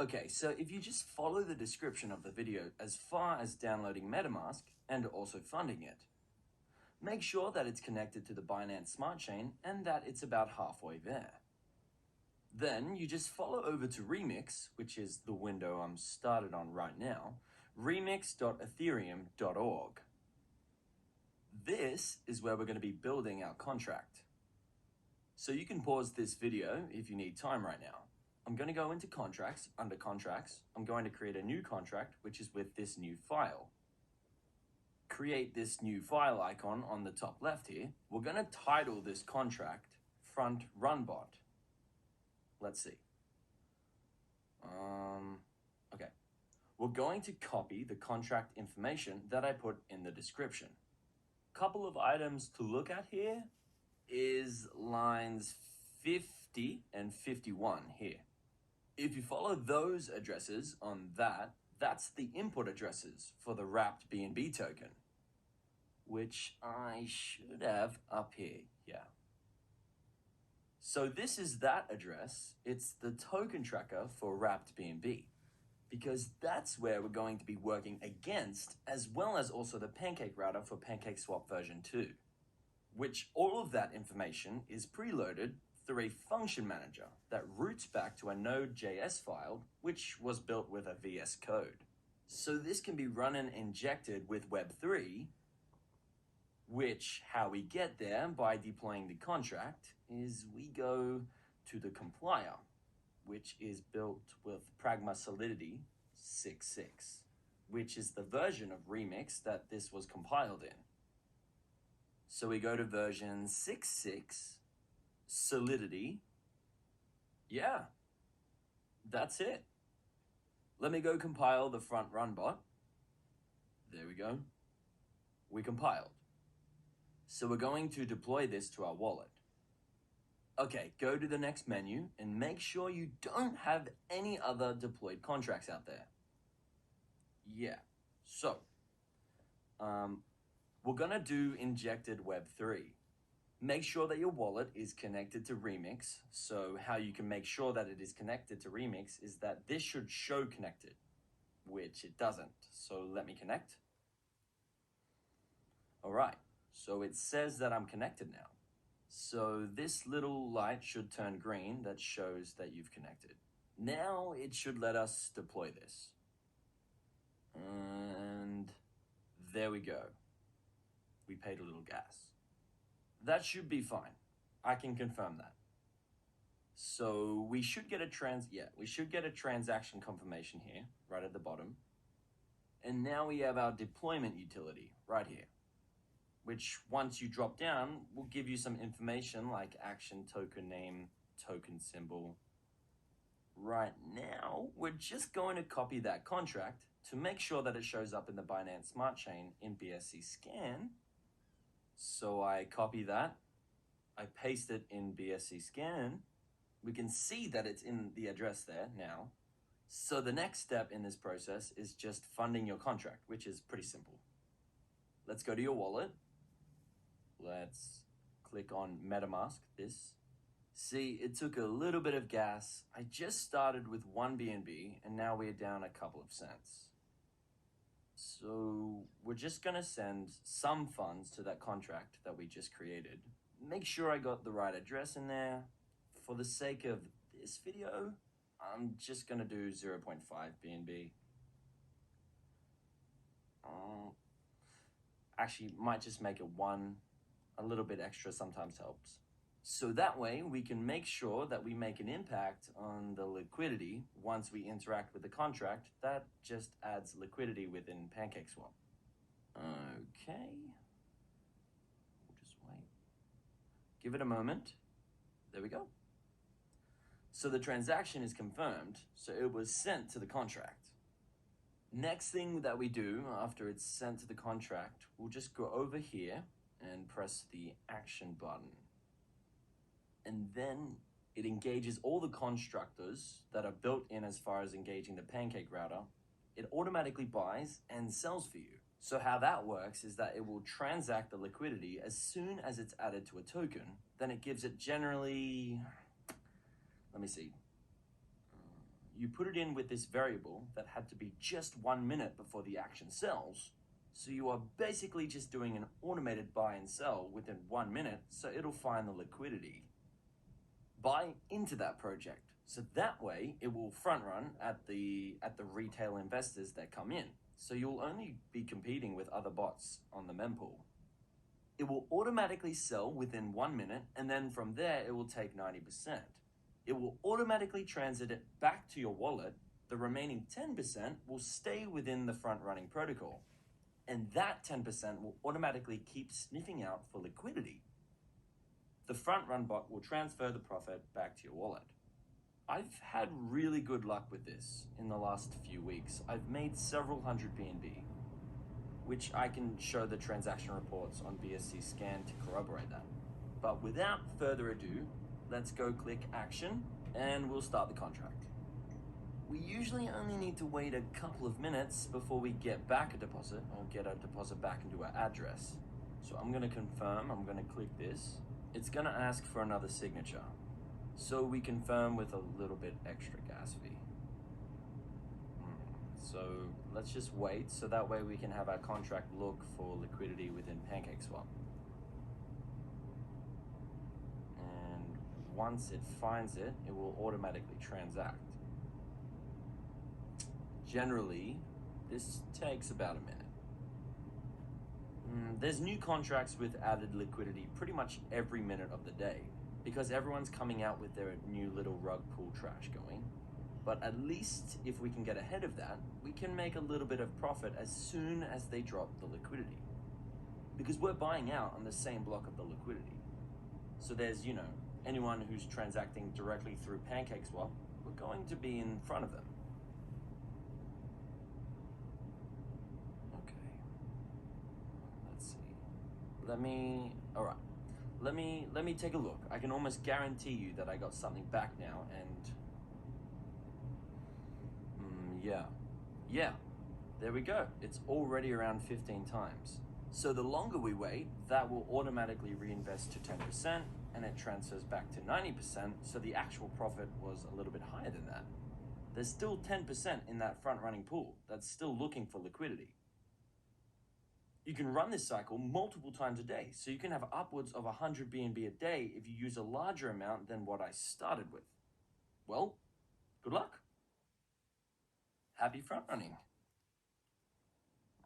Okay, so if you just follow the description of the video as far as downloading MetaMask and also funding it, make sure that it's connected to the Binance Smart Chain and that it's about halfway there. Then you just follow over to Remix, which is the window I'm started on right now, remix.ethereum.org. This is where we're going to be building our contract. So you can pause this video if you need time right now. I'm going to go into contracts, under contracts. I'm going to create a new contract, which is with this new file. Create this new file icon on the top left here. We're going to title this contract front run bot. Let's see. Okay. We're going to copy the contract information that I put in the description. Couple of items to look at here is lines 50 and 51 here. If you follow those addresses on that, that's the input addresses for the wrapped BNB token, which I should have up here, yeah. So this is that address. It's the token tracker for wrapped BNB, because that's where we're going to be working against, as well as also the Pancake router for PancakeSwap version 2, which all of that information is preloaded through a function manager that routes back to a Node.js file, which was built with a VS Code. So this can be run and injected with Web3, which how we get there by deploying the contract is we go to the compiler, which is built with Pragma Solidity 6.6, which is the version of Remix that this was compiled in. So we go to version 6.6, Solidity. Yeah, that's it. Let me go compile the front run bot. There we go. We compiled. So we're going to deploy this to our wallet. Okay, go to the next menu and make sure you don't have any other deployed contracts out there. Yeah, so we're gonna do Injected Web3. Make sure that your wallet is connected to Remix. So how you can make sure that it is connected to Remix is that this should show connected, which it doesn't. So let me connect. All right, so it says that I'm connected now. So this little light should turn green. That shows that you've connected. Now it should let us deploy this. And there we go. We paid a little gas. That should be fine. I can confirm that. So we should get a transaction confirmation here, right at the bottom. And now we have our deployment utility right here, which once you drop down will give you some information like action, token name, token symbol. Right now, we're just going to copy that contract to make sure that it shows up in the Binance Smart Chain in BSC Scan. So I copy that, I paste it in BSC Scan. We can see that it's in the address there now. So the next step in this process is just funding your contract, which is pretty simple. Let's go to your wallet. Let's click on MetaMask, this. See, it took a little bit of gas. I just started with 1 BNB and now we're down a couple of cents. So we're just gonna send some funds to that contract that we just created. Make sure I got the right address in there. For the sake of this video, I'm just gonna do 0.5 BNB. Actually, might just make it 1. A little bit extra sometimes helps. So that way we can make sure that we make an impact on the liquidity once we interact with the contract. That just adds liquidity within PancakeSwap. Okay. We'll just wait. Give it a moment. There we go. So the transaction is confirmed, so it was sent to the contract. Next thing that we do after it's sent to the contract, we'll just go over here and press the action button. And then it engages all the constructors that are built in as far as engaging the Pancake router. It automatically buys and sells for you. So how that works is that it will transact the liquidity as soon as it's added to a token. Then it gives it generally, let me see. you put it in with this variable that had to be just 1 minute before the action sells. So you are basically just doing an automated buy and sell within 1 minute, so it'll find the liquidity. Buy into that project. So that way it will front run at the retail investors that come in. So you'll only be competing with other bots on the mempool. It will automatically sell within 1 minute, and then from there it will take 90%. It will automatically transit it back to your wallet. The remaining 10% will stay within the front running protocol. And that 10% will automatically keep sniffing out for liquidity. The front run bot will transfer the profit back to your wallet. I've had really good luck with this in the last few weeks. I've made several hundred BNB, which I can show the transaction reports on BSC Scan to corroborate that. But without further ado, let's go click action and we'll start the contract. We usually only need to wait a couple of minutes before we get back a deposit or get a deposit back into our address. So I'm gonna confirm, I'm gonna click this. It's gonna ask for another signature. So we confirm with a little bit extra gas fee. So let's just wait so that way we can have our contract look for liquidity within PancakeSwap. And once it finds it, it will automatically transact. Generally, this takes about a minute. There's new contracts with added liquidity pretty much every minute of the day because everyone's coming out with their new little rug pull trash going. But at least if we can get ahead of that, we can make a little bit of profit as soon as they drop the liquidity. Because we're buying out on the same block of the liquidity. So there's, anyone who's transacting directly through PancakeSwap, we're going to be in front of them. Okay. Let's see. Let me take a look. I can almost guarantee you that I got something back now and yeah, there we go. It's already around 15 times. So the longer we wait, that will automatically reinvest to 10% and it transfers back to 90%, so the actual profit was a little bit higher than that. There's still 10% in that front running pool that's still looking for liquidity. You can run this cycle multiple times a day, so you can have upwards of 100 BNB a day if you use a larger amount than what I started with. Well, good luck. Happy front running.